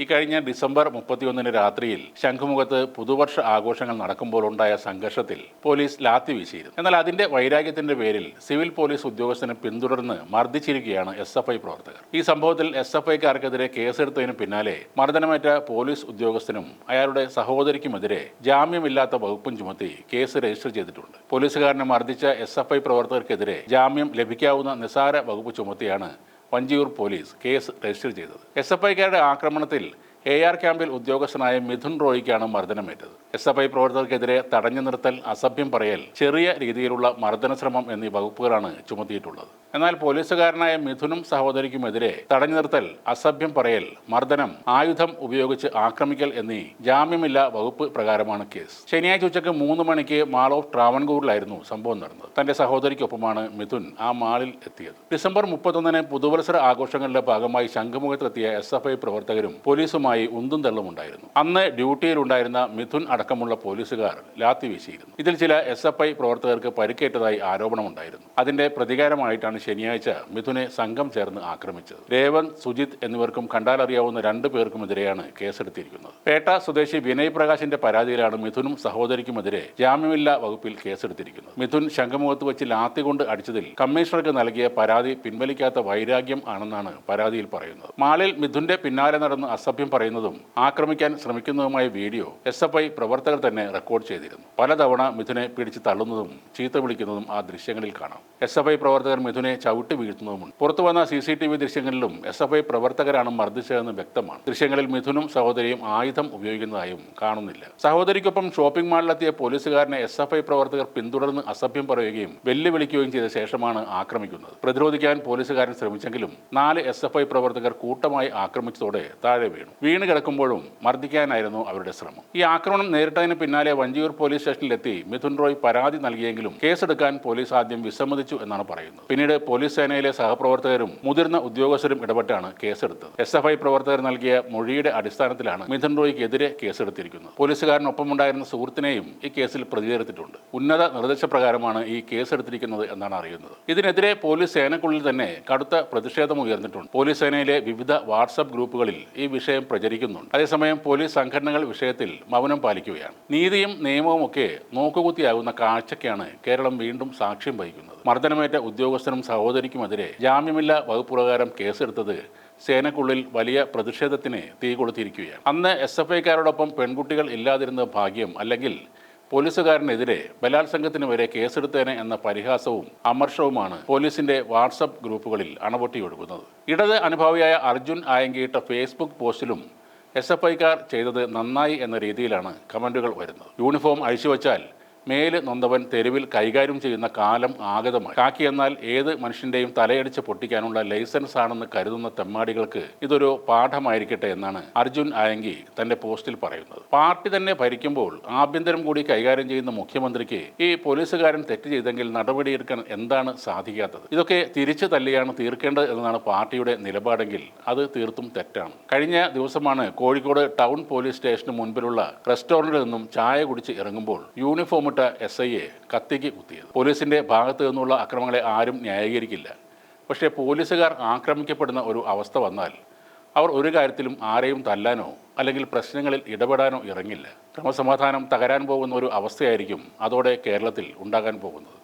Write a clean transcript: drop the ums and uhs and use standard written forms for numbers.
ഇക്കഴിഞ്ഞ ഡിസംബർ 31 രാത്രിയിൽ ശംഖുമുഖത്ത് പുതുവർഷ ആഘോഷങ്ങൾ നടക്കുമ്പോൾ ഉണ്ടായ സംഘർഷത്തിൽ പോലീസ് ലാത്തി വീശിയിരുന്നു. എന്നാൽ അതിന്റെ വൈരാഗ്യത്തിന്റെ പേരിൽ സിവിൽ പോലീസ് ഉദ്യോഗസ്ഥനെ പിന്തുടർന്ന് മർദ്ദിച്ചിരിക്കുകയാണ് SFI പ്രവർത്തകർ. ഈ സംഭവത്തിൽ SFIക്കാർക്കെതിരെ കേസെടുത്തതിന് പിന്നാലെ മർദ്ദനമേറ്റ പോലീസ് ഉദ്യോഗസ്ഥനും അയാളുടെ സഹോദരിക്കുമെതിരെ ജാമ്യമില്ലാത്ത വകുപ്പും ചുമത്തി കേസ് രജിസ്റ്റർ ചെയ്തിട്ടുണ്ട്. പോലീസുകാരനെ മർദ്ദിച്ച SFI പ്രവർത്തകർക്കെതിരെ ജാമ്യം ലഭിക്കാവുന്ന നിസാര വകുപ്പ് ചുമത്തിയാണ് വഞ്ചിയൂർ പോലീസ് കേസ് രജിസ്റ്റർ ചെയ്തത്. SFIക്കാരുടെ ആക്രമണത്തിൽ AR ക്യാമ്പിൽ ഉദ്യോഗസ്ഥനായ മിഥുൻ റോയിക്കാണ് മർദ്ദനമേറ്റത്. SFI പ്രവർത്തകർക്കെതിരെ തടഞ്ഞു നിർത്തൽ, അസഭ്യം പറയൽ, ചെറിയ രീതിയിലുള്ള മർദ്ദനശ്രമം എന്നീ വകുപ്പുകളാണ് ചുമത്തിയിട്ടുള്ളത്. എന്നാൽ പോലീസുകാരനായ മിഥുനും സഹോദരിക്കുമെതിരെ തടഞ്ഞു നിർത്തൽ, അസഭ്യം പറയൽ, മർദ്ദനം, ആയുധം ഉപയോഗിച്ച് ആക്രമിക്കൽ എന്നീ ജാമ്യമില്ലാ വകുപ്പ് പ്രകാരമാണ് കേസ്. ശനിയാഴ്ച ഉച്ചയ്ക്ക് 3 മണിക്ക് മാൾ ഓഫ് ട്രാവൻകൂറിലായിരുന്നു സംഭവം നടന്നത്. തന്റെ സഹോദരിക്കൊപ്പമാണ് മിഥുൻ ആ മാളിൽ എത്തിയത്. ഡിസംബർ 31 പുതുവത്സര ആഘോഷങ്ങളുടെ ഭാഗമായി ശംഖുമുഖത്തെത്തിയ SFI പ്രവർത്തകരും പോലീസുമായി ഉന്തും തള്ളുമുണ്ടായിരുന്നു. അന്ന് ഡ്യൂട്ടിയിലുണ്ടായിരുന്ന മിഥുൻ അടക്കമുള്ള പോലീസുകാർ ലാത്തി വീശിയിരുന്നു. ഇതിൽ ചില SFI പ്രവർത്തകർക്ക് പരിക്കേറ്റതായി ആരോപണമുണ്ടായിരുന്നു. അതിന്റെ പ്രതികാരമായിട്ടാണ് ശനിയാഴ്ച മിഥുനെ സംഘം ചേർന്ന് ആക്രമിച്ചത്. രേവന്ത്, സുജിത് എന്നിവർക്കും കണ്ടാലറിയാവുന്ന 2 പേർക്കുമെതിരെയാണ് കേസെടുത്തിരിക്കുന്നത്. പേട്ട സ്വദേശി വിനയ് പ്രകാശിന്റെ പരാതിയിലാണ് മിഥുനും സഹോദരിക്കുമെതിരെ ജാമ്യമില്ലാ വകുപ്പിൽ കേസെടുത്തിരിക്കുന്നത്. മിഥുൻ ശംഖുമുഖത്ത് വെച്ച് ലാത്തി കൊണ്ട് അടിച്ചതിൽ കമ്മീഷണർക്ക് നൽകിയ പരാതി പിൻവലിക്കാത്ത വൈരാഗ്യം ആണെന്നാണ് പരാതിയിൽ പറയുന്നത്. മാളിൽ മിഥുന്റെ പിന്നാലെ നടന്ന് അസഭ്യം പറയുന്നതും ആക്രമിക്കാൻ ശ്രമിക്കുന്നതുമായ വീഡിയോ SFI പ്രവർത്തകർ തന്നെ റെക്കോർഡ് ചെയ്തിരുന്നു. പലതവണ മിഥുനെ പിടിച്ച് തള്ളുന്നതും ചീത്ത വിളിക്കുന്നതും ആ ദൃശ്യങ്ങളിൽ കാണാം. SFI പ്രവർത്തകർ മിഥുനെ ചവിട്ടി വീഴ്ത്തുന്നതുമുണ്ട്. പുറത്തുവന്ന CCTV ദൃശ്യങ്ങളിലും SFI പ്രവർത്തകരാണ് മർദ്ദിച്ചതെന്ന് വ്യക്തമാണ്. ദൃശ്യങ്ങളിൽ മിഥുനും സഹോദരിയും ആയുധം ഉപയോഗിക്കുന്നതായും കാണുന്നില്ല. സഹോദരിക്കൊപ്പം ഷോപ്പിംഗ് മാളിലെത്തിയ പോലീസുകാരനെ SFI പ്രവർത്തകർ പിന്തുടർന്ന് അസഭ്യം പറയുകയും വെല്ലുവിളിക്കുകയും ചെയ്ത ശേഷമാണ് ആക്രമിക്കുന്നത്. പ്രതിരോധിക്കാൻ പോലീസുകാരൻ ശ്രമിച്ചെങ്കിലും 4 SFI പ്രവർത്തകർ കൂട്ടമായി ആക്രമിച്ചതോടെ താഴെ വീണ് കിടക്കുമ്പോഴും മർദ്ദിക്കാനായിരുന്നു അവരുടെ ശ്രമം. ഈ ആക്രമണം നേരിട്ടതിന് പിന്നാലെ വഞ്ചിയൂർ പോലീസ് സ്റ്റേഷനിലെത്തി മിഥുൻ റോയ് പരാതി നൽകിയെങ്കിലും കേസെടുക്കാൻ പോലീസ് ആദ്യം വിസമ്മതിച്ചു എന്നാണ് പറയുന്നത്. പിന്നീട് പോലീസ് സേനയിലെ സഹപ്രവർത്തകരും മുതിർന്ന ഉദ്യോഗസ്ഥരും ഇടപെട്ടാണ് കേസെടുത്തത്. SFI പ്രവർത്തകർ നൽകിയ മൊഴിയുടെ അടിസ്ഥാനത്തിലാണ് മിഥുൻ റോയ്ക്കെതിരെ കേസെടുത്തിരിക്കുന്നത്. പോലീസുകാരനൊപ്പമുണ്ടായിരുന്ന സുഹൃത്തിനെയും ഈ കേസിൽ പ്രതിചേർത്തിട്ടുണ്ട്. ഉന്നത നിർദ്ദേശപ്രകാരമാണ് ഈ കേസെടുത്തിരിക്കുന്നത് എന്നാണ് അറിയുന്നത്. ഇതിനെതിരെ പോലീസ് സേനയ്ക്കുള്ളിൽ തന്നെ കടുത്ത പ്രതിഷേധം ഉയർന്നിട്ടുണ്ട്. പോലീസ് സേനയിലെ വിവിധ വാട്സ്ആപ്പ് ഗ്രൂപ്പുകളിൽ ഈ വിഷയം പ്രചരിക്കുന്നുണ്ട്. അതേസമയം പോലീസ് സംഘടനകൾ വിഷയത്തിൽ മൗനം പാലിക്കുകയാണ്. നീതിയും നിയമവും ഒക്കെ നോക്കുകുത്തിയാകുന്ന കാഴ്ചയ്ക്കാണ് കേരളം വീണ്ടും സാക്ഷ്യം വഹിക്കുന്നത്. മർദ്ദനമേറ്റ ഉദ്യോഗസ്ഥനും സഹോദരിക്കുമെതിരെ ജാമ്യമില്ലാ വകുപ്പ് പ്രകാരം കേസെടുത്തത് സേനയ്ക്കുള്ളിൽ വലിയ പ്രതിഷേധത്തിന് തീ കൊളുത്തിയിരിക്കുകയാണ്. അന്ന് SFIക്കാരോടൊപ്പം പെൺകുട്ടികൾ ഇല്ലാതിരുന്ന ഭാഗ്യം, അല്ലെങ്കിൽ പോലീസുകാരനെതിരെ ബലാത്സംഗത്തിന് വരെ കേസെടുത്തേനെ എന്ന പരിഹാസവും അമർഷവുമാണ് പോലീസിന്റെ വാട്സപ്പ് ഗ്രൂപ്പുകളിൽ അണപൊട്ടിയൊഴുകുന്നത്. ഇടത് അനുഭാവിയായ അർജുൻ ആയങ്കിയിട്ട ഫേസ്ബുക്ക് പോസ്റ്റിലും SFIക്കാർ ചെയ്തത് നന്നായി എന്ന രീതിയിലാണ് കമന്റുകൾ വരുന്നത്. യൂണിഫോം അഴിച്ചുവെച്ചാൽ മേല് നൊന്തവൻ തെരുവിൽ കൈകാര്യം ചെയ്യുന്ന കാലം ആഗതമായി. കാക്കി എന്നാൽ ഏത് മനുഷ്യന്റെയും തലയടിച്ച് പൊട്ടിക്കാനുള്ള ലൈസൻസ് ആണെന്ന് കരുതുന്ന തെമ്മാടികൾക്ക് ഇതൊരു പാഠമായിരിക്കട്ടെ എന്നാണ് അർജുൻ ആയങ്കി തന്റെ പോസ്റ്റിൽ പറയുന്നത്. പാർട്ടി തന്നെ ഭരിക്കുമ്പോൾ ആഭ്യന്തരം കൂടി കൈകാര്യം ചെയ്യുന്ന മുഖ്യമന്ത്രിക്ക് ഈ പോലീസുകാരൻ തെറ്റ് ചെയ്തെങ്കിൽ നടപടിയെടുക്കാൻ എന്താണ് സാധിക്കാത്തത്? ഇതൊക്കെ തിരിച്ചു തല്ലിയാണ് തീർക്കേണ്ടത് എന്നതാണ് പാർട്ടിയുടെ നിലപാടെങ്കിൽ അത് തീർത്തും തെറ്റാണ്. കഴിഞ്ഞ ദിവസമാണ് കോഴിക്കോട് ടൗൺ പോലീസ് സ്റ്റേഷന് മുൻപിലുള്ള റെസ്റ്റോറന്റിൽ നിന്നും ചായ കുടിച്ച് ഇറങ്ങുമ്പോൾ യൂണിഫോം SIയെ കത്തിക്ക് കുത്തിയത്. പോലീസിന്റെ ഭാഗത്തു നിന്നുള്ള അക്രമങ്ങളെ ആരും ന്യായീകരിക്കില്ല. പക്ഷേ പോലീസുകാർ ആക്രമിക്കപ്പെടുന്ന ഒരു അവസ്ഥ വന്നാൽ അവർ ഒരു കാര്യത്തിലും ആരെയും തല്ലാനോ അല്ലെങ്കിൽ പ്രശ്നങ്ങളിൽ ഇടപെടാനോ ഇറങ്ങില്ല. ക്രമസമാധാനം തകരാൻ പോകുന്ന ഒരു അവസ്ഥയായിരിക്കും അതോടെ കേരളത്തിൽ ഉണ്ടാകാൻ പോകുന്നത്.